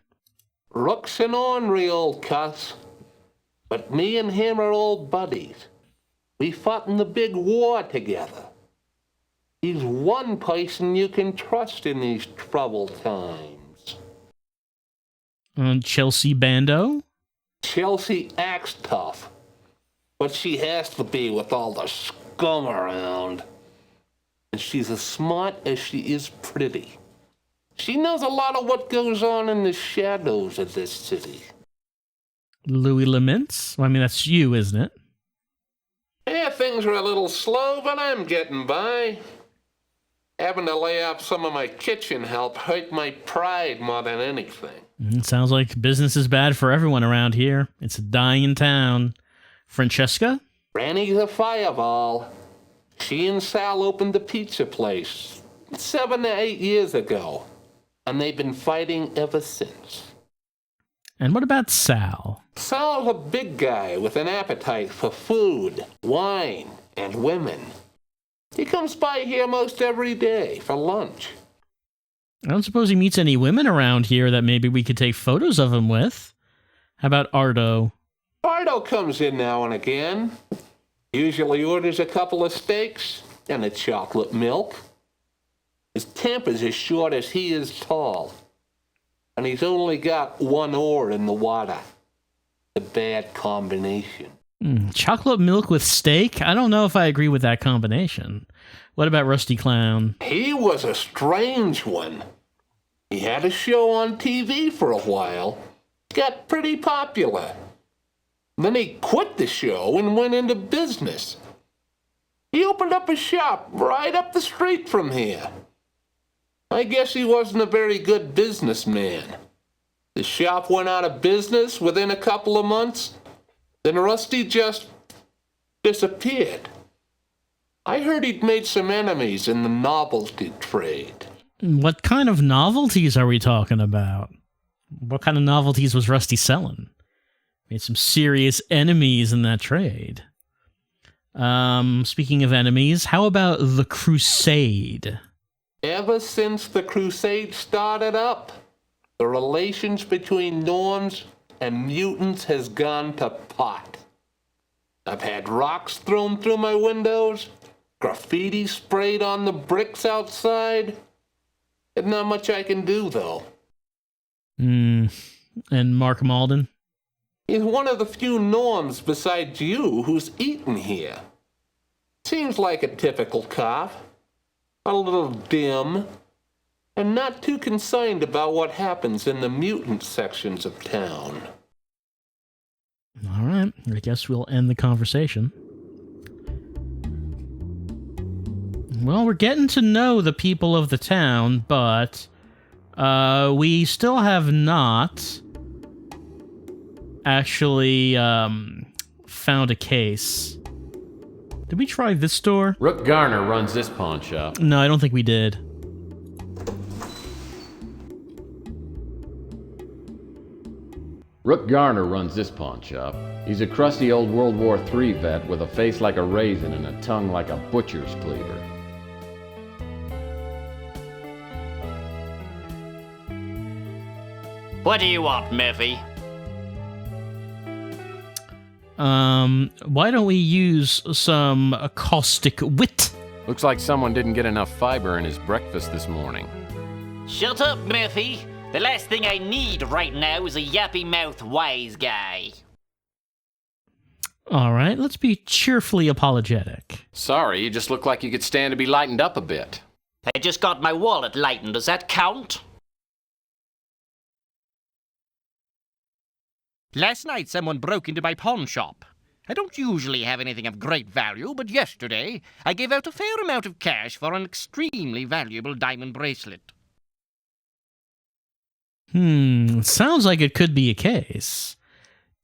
Rook's an ornery old cuss, but me and him are old buddies. We fought in the big war together. He's one person you can trust in these troubled times. Chelsea Bando? Chelsea acts tough, but she has to be with all the scum around. And she's as smart as she is pretty. She knows a lot of what goes on in the shadows of this city. Louis Laments? Well, I mean, that's you, isn't it? Yeah, things are a little slow, but I'm getting by. Having to lay off some of my kitchen help hurt my pride more than anything. It sounds like business is bad for everyone around here. It's a dying town. Francesca? Granny's a fireball. She and Sal opened a pizza place 7 to 8 years ago, and they've been fighting ever since. And what about Sal? Sal's a big guy with an appetite for food, wine, and women. He comes by here most every day for lunch. I don't suppose he meets any women around here that maybe we could take photos of him with. How about Ardo? Ardo comes in now and again. Usually orders a couple of steaks and a chocolate milk. His temper's as short as he is tall. And he's only got one oar in the water. A bad combination. Chocolate milk with steak? I don't know if I agree with that combination. What about Rusty Clown? He was a strange one. He had a show on TV for a while. Got pretty popular. Then he quit the show and went into business. He opened up a shop right up the street from here. I guess he wasn't a very good businessman. The shop went out of business within a couple of months. Then Rusty just disappeared. I heard he'd made some enemies in the novelty trade. What kind of novelties are we talking about? What kind of novelties was Rusty selling? Made some serious enemies in that trade. Speaking of enemies, how about the Crusade? Ever since the Crusade started up, the relations between norms and mutants has gone to pot. I've had rocks thrown through my windows, graffiti sprayed on the bricks outside. There's not much I can do, though. And Mark Malden? He's one of the few norms besides you who's eaten here. Seems like a typical cop. a little dim, and not too concerned about what happens in the mutant sections of town. All right, I guess we'll end the conversation. Well, we're getting to know the people of the town, but we still have not actually found a case. Did we try this store? Rook Garner runs this pawn shop. No, I don't think we did. Rook Garner runs this pawn shop. He's a crusty old World War III vet with a face like a raisin and a tongue like a butcher's cleaver. What do you want, Murphy? Why don't we use some caustic wit? Looks like someone didn't get enough fiber in his breakfast this morning. Shut up, Murphy. The last thing I need right now is a yappy-mouthed wise guy. All right, let's be cheerfully apologetic. Sorry, you just look like you could stand to be lightened up a bit. I just got my wallet lightened. Does that count? Last night, someone broke into my pawn shop. I don't usually have anything of great value, but yesterday I gave out a fair amount of cash for an extremely valuable diamond bracelet. Sounds like it could be a case.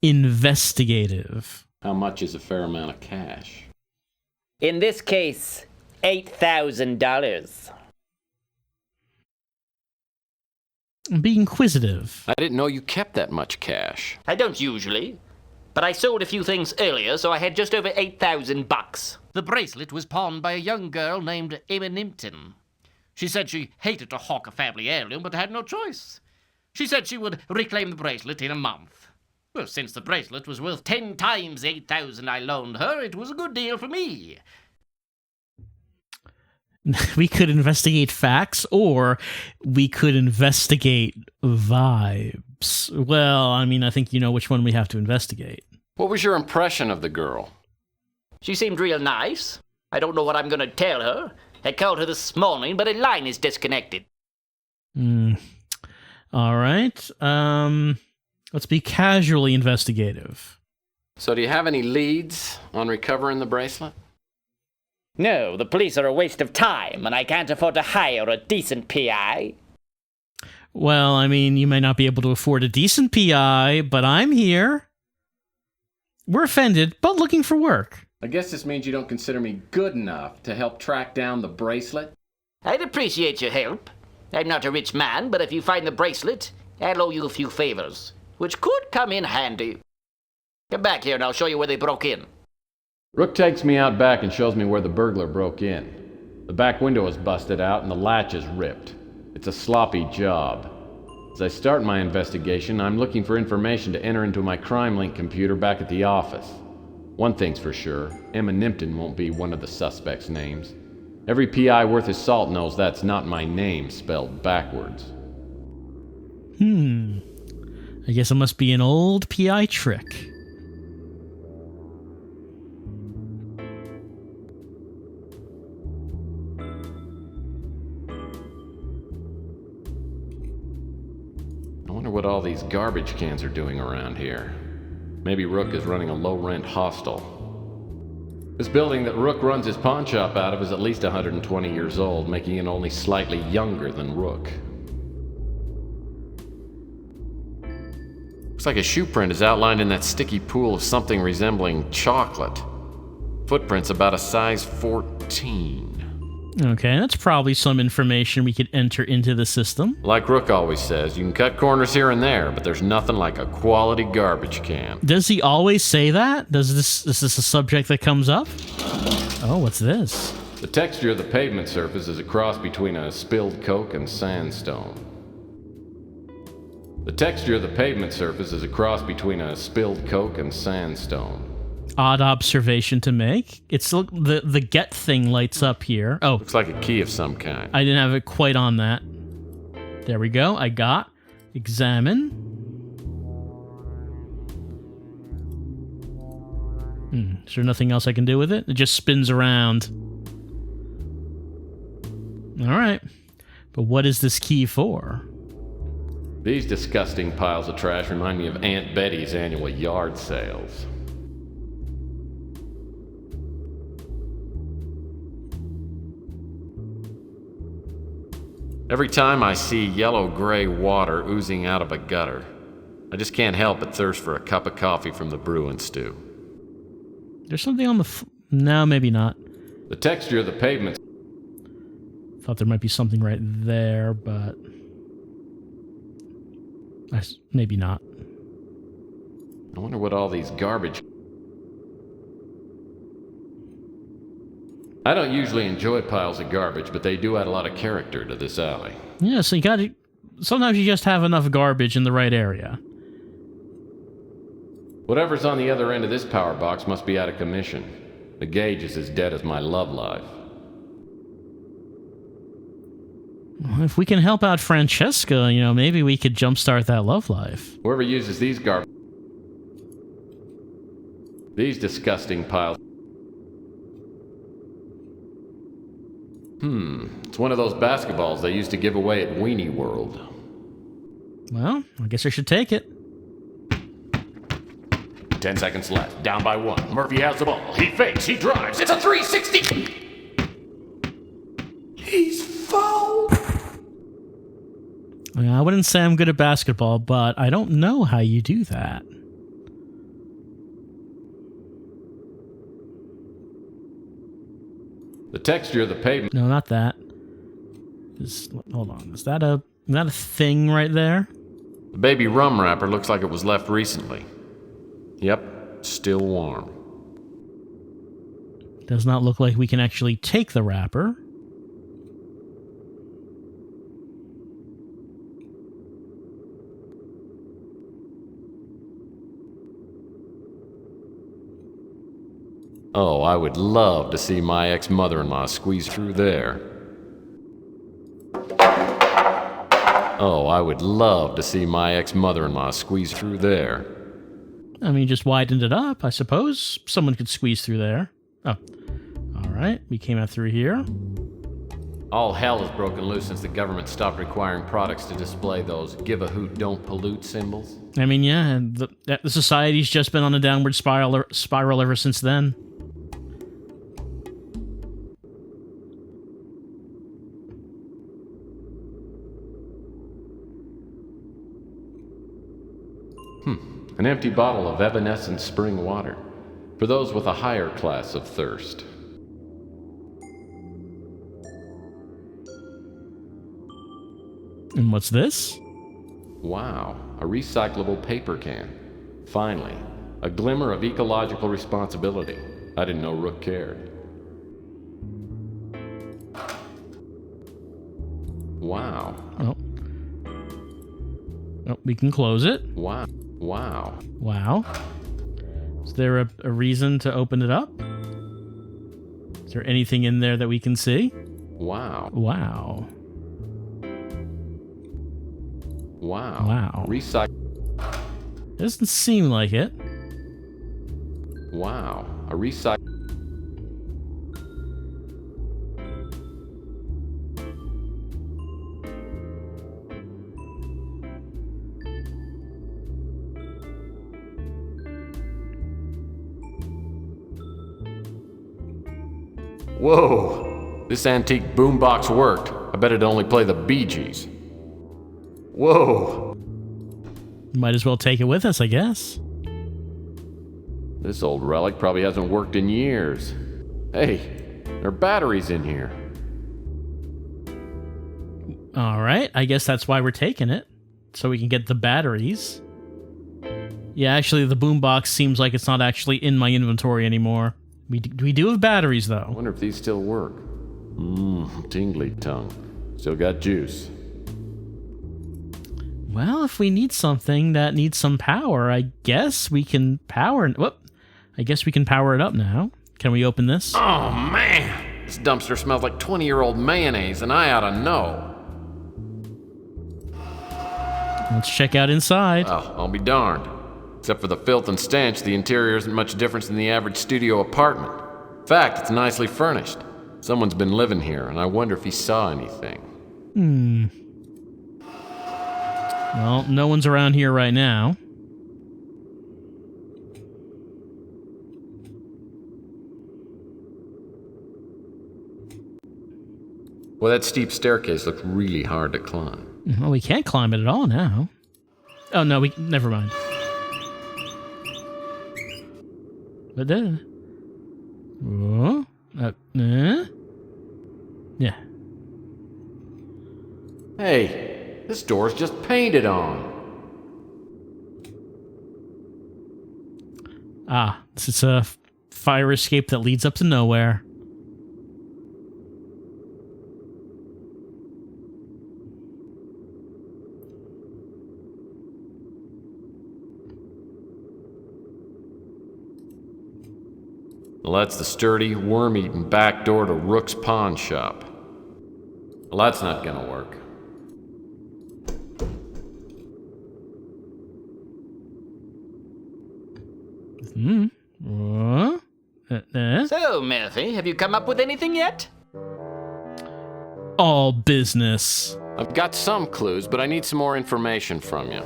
Investigative. How much is a fair amount of cash? In this case, $8,000. Be inquisitive. I didn't know you kept that much cash. I don't usually, but I sold a few things earlier, so I had just over $8,000. The bracelet was pawned by a young girl named Emma Nimpton. She said she hated to hawk a family heirloom, but had no choice. She said she would reclaim the bracelet in a month. Well, since the bracelet was worth 10 times the $8,000 I loaned her, it was a good deal for me. We could investigate facts, or we could investigate vibes. Well, I mean, I think you know which one we have to investigate. What was your impression of the girl? She seemed real nice. I don't know what I'm going to tell her. I called her this morning, but a line is disconnected. All right. Let's be casually investigative. So do you have any leads on recovering the bracelet? No, the police are a waste of time, and I can't afford to hire a decent PI. Well, I mean, you may not be able to afford a decent PI, but I'm here. We're offended, but looking for work. I guess this means you don't consider me good enough to help track down the bracelet? I'd appreciate your help. I'm not a rich man, but if you find the bracelet, I'll owe you a few favors, which could come in handy. Come back here and I'll show you where they broke in. Rook takes me out back and shows me where the burglar broke in. The back window is busted out and the latch is ripped. It's a sloppy job. As I start my investigation, I'm looking for information to enter into my crime-link computer back at the office. One thing's for sure, Emma Nimpton won't be one of the suspects' names. Every PI worth his salt knows that's not my name spelled backwards. I guess it must be an old PI trick. I wonder what all these garbage cans are doing around here. Maybe Rook is running a low-rent hostel. This building that Rook runs his pawn shop out of is at least 120 years old, making it only slightly younger than Rook. Looks like a shoe print is outlined in that sticky pool of something resembling chocolate. Footprints about a size 14. Okay, that's probably some information we could enter into the system. Like Rook always says, you can cut corners here and there, but there's nothing like a quality garbage can. Does he always say that? Is this a subject that comes up? Oh, what's this? The texture of the pavement surface is a cross between a spilled Coke and sandstone. The texture of the pavement surface is a cross between a spilled Coke and sandstone. Odd observation to make. It's the get thing lights up here. Oh, looks like a key of some kind. I didn't have it quite on that. There we go. I got examine. Is there nothing else I can do with it? It just spins around. All right. But what is this key for? These disgusting piles of trash remind me of Aunt Betty's annual yard sales. Every time I see yellow-gray water oozing out of a gutter, I just can't help but thirst for a cup of coffee from the brew and stew. There's something on the... No, maybe not. The texture of the pavement... Thought there might be something right there, but... Maybe not. I wonder what all these garbage... I don't usually enjoy piles of garbage, but they do add a lot of character to this alley. Yeah, so you gotta... Sometimes you just have enough garbage in the right area. Whatever's on the other end of this power box must be out of commission. The gauge is as dead as my love life. Well, if we can help out Francesca, maybe we could jumpstart that love life. Whoever uses these disgusting piles... It's one of those basketballs they used to give away at Weenie World. Well, I guess I should take it. 10 seconds left. Down by 1. Murphy has the ball. He fakes. He drives. It's a 360. He's fouled. I wouldn't say I'm good at basketball, but I don't know how you do that. The texture of the pavement... No, not that. Hold on. Is that a thing right there? The baby rum wrapper looks like it was left recently. Yep, still warm. Does not look like we can actually take the wrapper. Oh, I would love to see my ex-mother-in-law squeeze through there. Oh, I would love to see my ex-mother-in-law squeeze through there. I mean, just widened it up. I suppose someone could squeeze through there. Oh, all right. We came out through here. All hell has broken loose since the government stopped requiring products to display those give a hoot, don't pollute symbols. I mean, yeah, and the society's just been on a downward spiral ever since then. An empty bottle of evanescent spring water for those with a higher class of thirst. And what's this? Wow, a recyclable paper can. Finally, a glimmer of ecological responsibility. I didn't know Rook cared. Wow. Oh, we can close it. Wow. Wow. Wow. Is there a reason to open it up? Is there anything in there that we can see? Wow. Wow. Wow. Wow. Doesn't seem like it. Wow. A recycle. Whoa! This antique boombox worked. I bet it'd only play the Bee Gees. Whoa! Might as well take it with us, I guess. This old relic probably hasn't worked in years. Hey, there are batteries in here. All right, I guess that's why we're taking it. So we can get the batteries. Yeah, actually, the boombox seems like it's not actually in my inventory anymore. We do have batteries, though. I wonder if these still work. Tingly tongue. Still got juice. Well, if we need something that needs some power, I guess we can power... Whoop! I guess we can power it up now. Can we open this? Oh, man! This dumpster smells like 20-year-old mayonnaise, and I ought to know. Let's check out inside. Oh, I'll be darned. Except for the filth and stench, the interior isn't much different than the average studio apartment. In fact, it's nicely furnished. Someone's been living here, and I wonder if he saw anything. Well, no one's around here right now. Well, that steep staircase looked really hard to climb. Well, we can't climb it at all now. Oh, no, never mind. But then... Oh, yeah. Hey, this door's just painted on. Ah, this is a fire escape that leads up to nowhere. Well, that's the sturdy, worm-eaten back door to Rook's pawn shop. Well, that's not gonna work. So, Murphy, have you come up with anything yet? All business. I've got some clues, but I need some more information from you.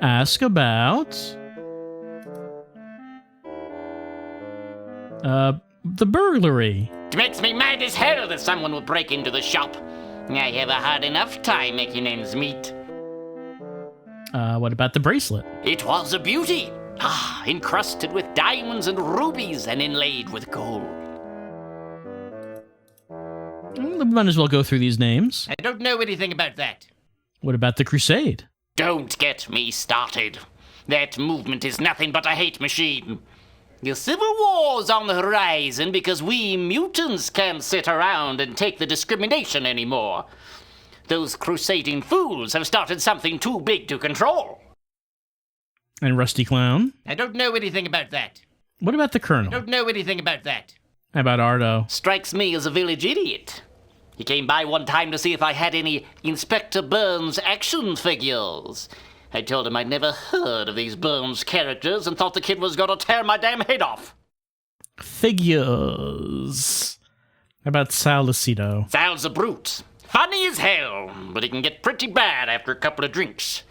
Ask about... the burglary. It makes me mad as hell that someone would break into the shop. I have a hard enough time making ends meet. What about the bracelet? It was a beauty. Encrusted with diamonds and rubies and inlaid with gold. We might as well go through these names. I don't know anything about that. What about the crusade? Don't get me started. That movement is nothing but a hate machine. The Civil War's on the horizon because we mutants can't sit around and take the discrimination anymore. Those crusading fools have started something too big to control. And Rusty Clown? I don't know anything about that. What about the Colonel? I don't know anything about that. How about Ardo? Strikes me as a village idiot. He came by one time to see if I had any Inspector Burns action figures. I told him I'd never heard of these Burns characters and thought the kid was gonna tear my damn head off. Figures. How about Sal Lucido? Sal's a brute. Funny as hell, but he can get pretty bad after a couple of drinks.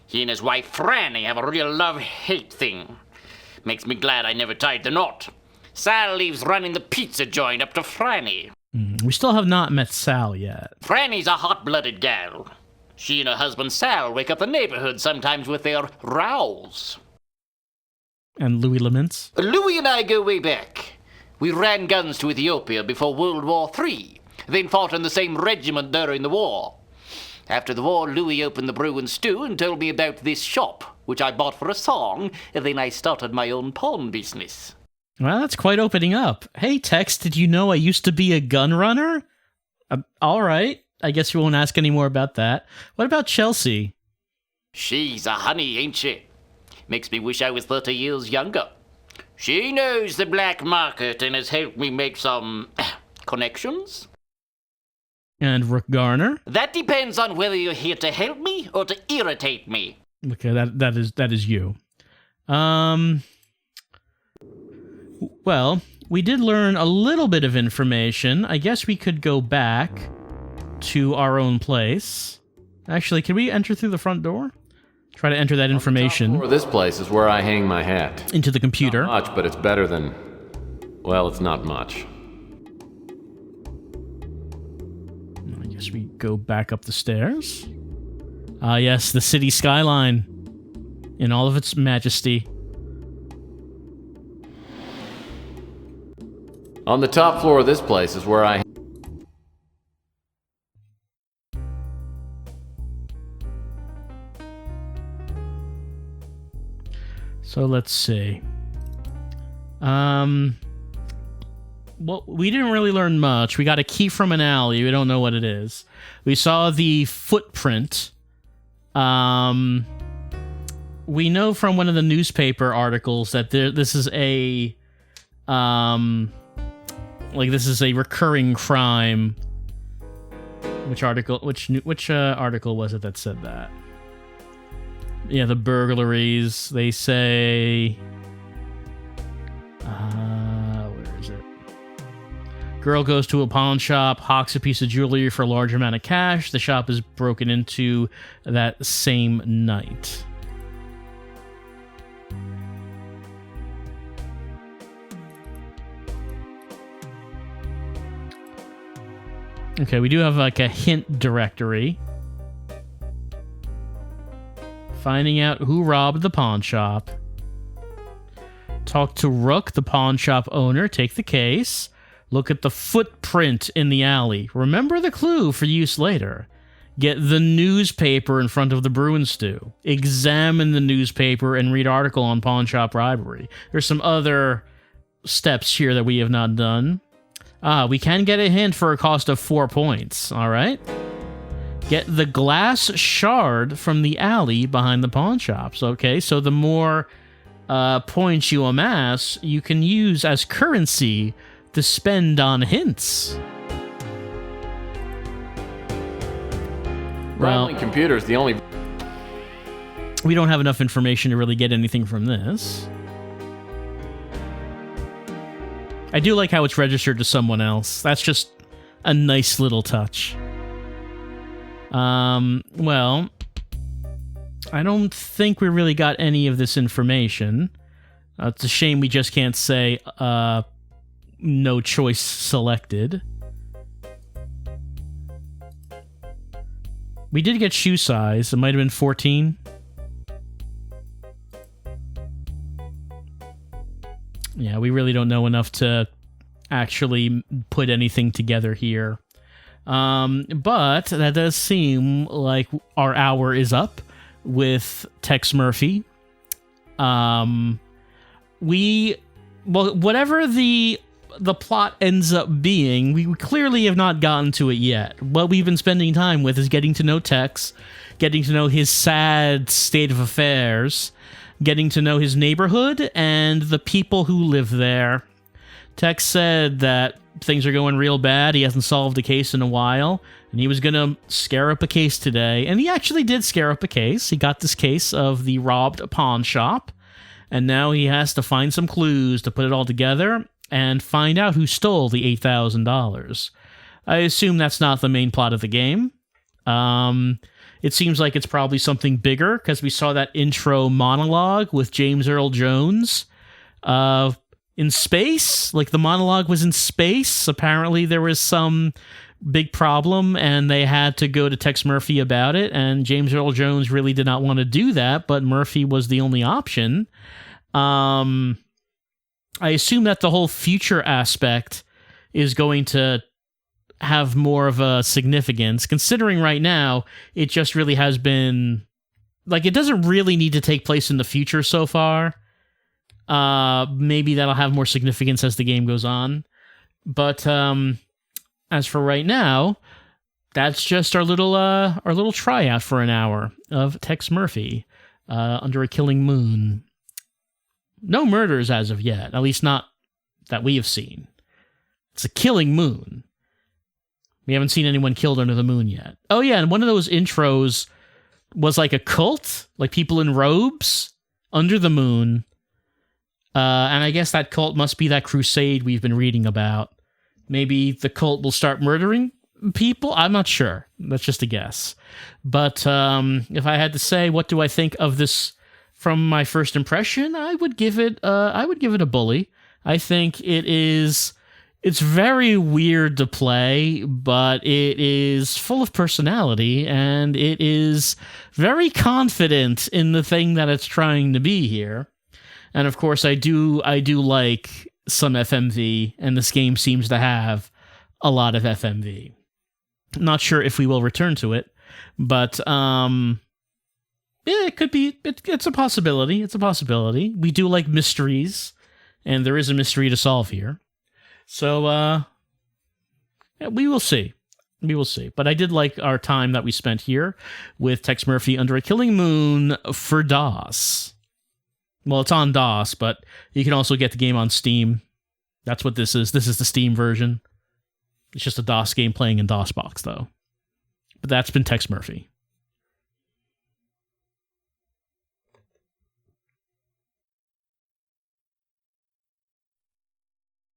He and his wife Franny have a real love-hate thing. Makes me glad I never tied the knot. Sal leaves running the pizza joint up to Franny. We still have not met Sal yet. Franny's a hot-blooded gal. She and her husband Sal wake up the neighborhood sometimes with their rows. And Louis laments? Louis and I go way back. We ran guns to Ethiopia before World War III, then fought in the same regiment during the war. After the war, Louis opened the Brew and Stew and told me about this shop, which I bought for a song, and then I started my own pawn business. Well, that's quite opening up. Hey, Tex, did you know I used to be a gun runner? All right. I guess you won't ask any more about that. What about Chelsea? She's a honey, ain't she? Makes me wish I was 30 years younger. She knows the black market and has helped me make some connections. And Rook Garner? That depends on whether you're here to help me or to irritate me. Okay, that is you. Well, we did learn a little bit of information. I guess we could go back to our own place. Actually, can we enter through the front door? Try to enter that information. This place is where I hang my hat. Into the computer. Not much, but it's better than... Well, it's not much. I guess we go back up the stairs. Ah, yes, the city skyline. In all of its majesty. On the top floor of this place is where I... So let's see. Well, we didn't really learn much. We got a key from an alley. We don't know what it is. We saw the footprint. We know from one of the newspaper articles that this is a this is a recurring crime. Which article was it that said that? Yeah, the burglaries. They say... where is it? Girl goes to a pawn shop, hawks a piece of jewelry for a large amount of cash. The shop is broken into that same night. Okay, we do have like a hint directory. Finding out who robbed the pawn shop. Talk to Rook, the pawn shop owner. Take the case. Look at the footprint in the alley. Remember the clue for use later. Get the newspaper in front of the Bruin stew. Examine the newspaper and read article on pawn shop robbery. There's some other steps here that we have not done. We can get a hint for a cost of 4 points. All right. Get the glass shard from the alley behind the pawn shops. Okay, so the more points you amass, you can use as currency to spend on hints. Well, Rattling computer is the only... We don't have enough information to really get anything from this. I do like how it's registered to someone else. That's just a nice little touch. Well, I don't think we really got any of this information. It's a shame we just can't say, no choice selected. We did get shoe size. It might have been 14. Yeah, we really don't know enough to actually put anything together here. But that does seem like our hour is up with Tex Murphy. Whatever the plot ends up being, we clearly have not gotten to it yet. What we've been spending time with is getting to know Tex, getting to know his sad state of affairs, getting to know his neighborhood and the people who live there. Tex said that things are going real bad. He hasn't solved a case in a while, and he was going to scare up a case today. And he actually did scare up a case. He got this case of the robbed pawn shop, and now he has to find some clues to put it all together and find out who stole the $8,000. I assume that's not the main plot of the game. It seems like it's probably something bigger, because we saw that intro monologue with James Earl Jones in space. Like, the monologue was in space. Apparently there was some big problem, and they had to go to Tex Murphy about it, and James Earl Jones really did not want to do that, but Murphy was the only option. I assume that the whole future aspect is going to have more of a significance, considering right now it just really has been, like, it doesn't really need to take place in the future so far. Maybe that'll have more significance as the game goes on. But as for right now, that's just our little tryout for an hour of Tex Murphy under a killing moon. No murders as of yet, at least not that we have seen. It's a killing moon. We haven't seen anyone killed under the moon yet. Oh yeah, and one of those intros was like a cult, like people in robes under the moon. And I guess that cult must be that crusade we've been reading about. Maybe the cult will start murdering people? I'm not sure. That's just a guess. But if I had to say, what do I think of this from my first impression, I would give it a bully. I think it's very weird to play, but it is full of personality, and it is very confident in the thing that it's trying to be here. And of course, I do like some FMV, and this game seems to have a lot of FMV. Not sure if we will return to it, but it could be. It's a possibility. It's a possibility. We do like mysteries, and there is a mystery to solve here. So, yeah, we will see. We will see. But I did like our time that we spent here with Tex Murphy under a killing moon for DOS. Well, it's on DOS, but you can also get the game on Steam. That's what this is. This is the Steam version. It's just a DOS game playing in DOSBox, though. But that's been Tex Murphy.